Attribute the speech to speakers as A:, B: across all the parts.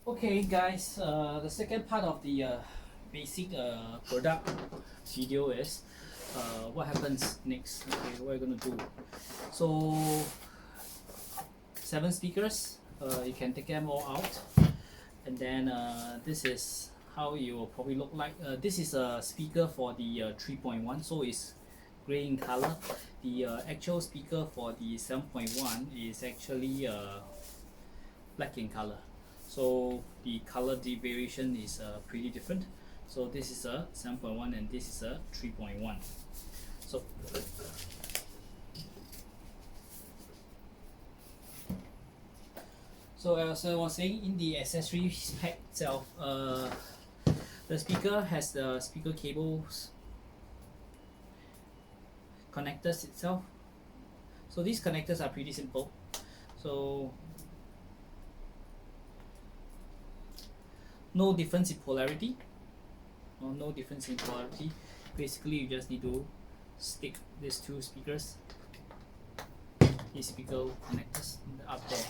A: Okay, guys, the second part of the basic product video is what happens next. Okay, what are you gonna do? So, 7 speakers, you can take them all out, and then this is how it will probably look like. This is a speaker for the 3.1, so it's gray in color. The actual speaker for the 7.1 is actually black in color, so the color variation is pretty different. So this is a 7.1 and this is a 3.1. So as I was saying, in the accessory pack itself, the speaker has the speaker cables, connectors itself. So these connectors are pretty simple. So no difference in polarity, or no difference in polarity. Basically, you just need to stick these two speakers, these speaker connectors up there.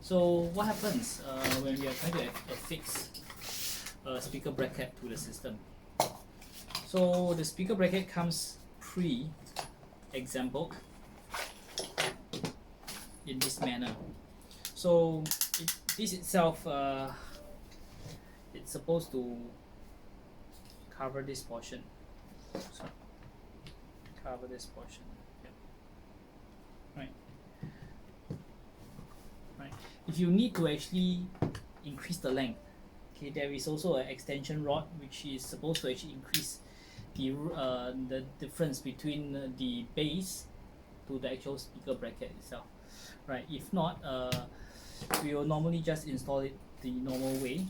A: So what happens when we are trying to affix a speaker bracket to the system? So the speaker bracket comes pre-exampled in this manner. So this itself, it's supposed to cover this portion. So cover this portion. Yep. Right. Right. If you need to actually increase the length, okay, there is also an extension rod which is supposed to actually increase the difference between the base to the actual speaker bracket itself. Right. If not, we will normally just install it the normal way.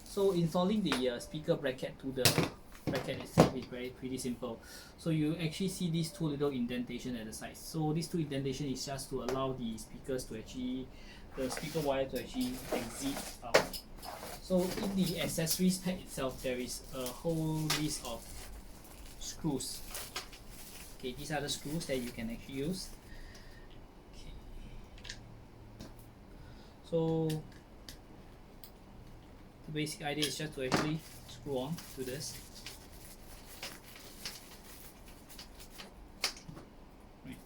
A: So installing the speaker bracket to the bracket itself is pretty simple. So you actually see these two little indentation at the sides. So these two indentation is just to allow the speakers to actually, the speaker wire to actually exit out. So in the accessories pack itself, there is a whole list of screws. Okay, these are the screws that you can actually use. Okay. So the basic idea is just to actually screw on to this. Right.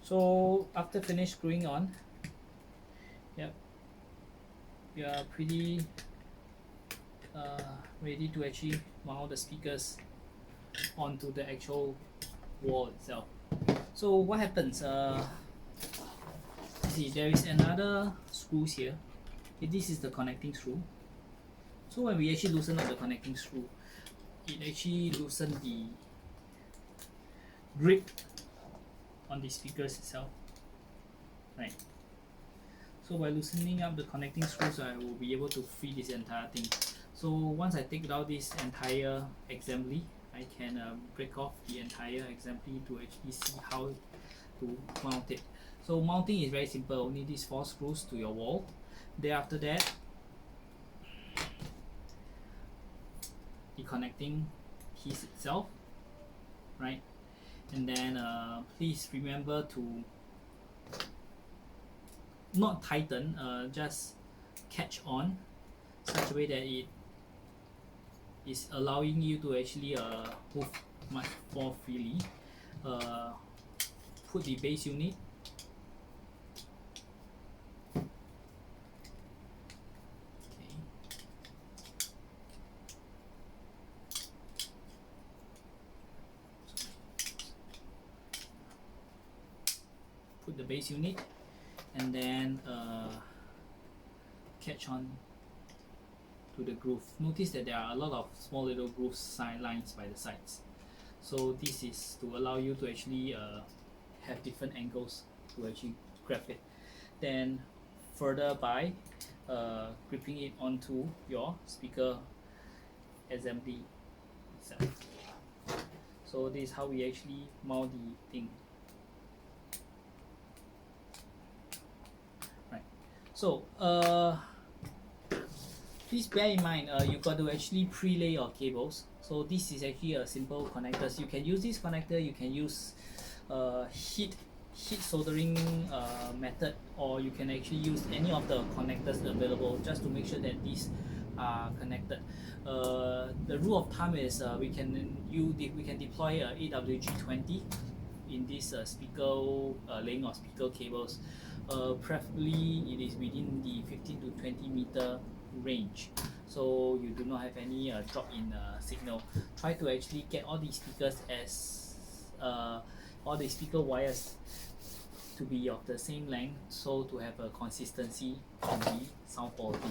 A: So after finish screwing on, yep, we are pretty ready to actually mount the speakers onto the actual wall itself. So what happens? See, there is another screws here. Okay, this is the connecting screw. So when we actually loosen up the connecting screw, it actually loosens the grip on the speakers itself. Right. So by loosening up the connecting screws, I will be able to free this entire thing. So once I take out this entire assembly, I can break off the entire assembly to actually see how to mount it. So mounting is very simple, only these 4 screws to your wall. Then after that, the connecting piece itself, right? And then please remember to not tighten, just catch on such a way that it is allowing you to actually move much more freely. Put the base unit, okay. Put the base unit and then catch on to the groove. Notice that there are a lot of small little groove lines by the sides. So this is to allow you to actually have different angles to actually grab it. Then further by gripping it onto your speaker assembly itself. So this is how we actually mount the thing. Right. So please bear in mind you've got to actually pre-lay your cables. So this is actually a simple connectors. You can use this connector, you can use heat soldering method, or you can actually use any of the connectors available just to make sure that these are connected. The rule of thumb is we can deploy a AWG20 in this speaker laying of speaker cables. Preferably it is within the 15 to 20 meter range, so you do not have any drop in signal. Try to actually get all the speakers as all the speaker wires to be of the same length, so to have a consistency in the sound quality.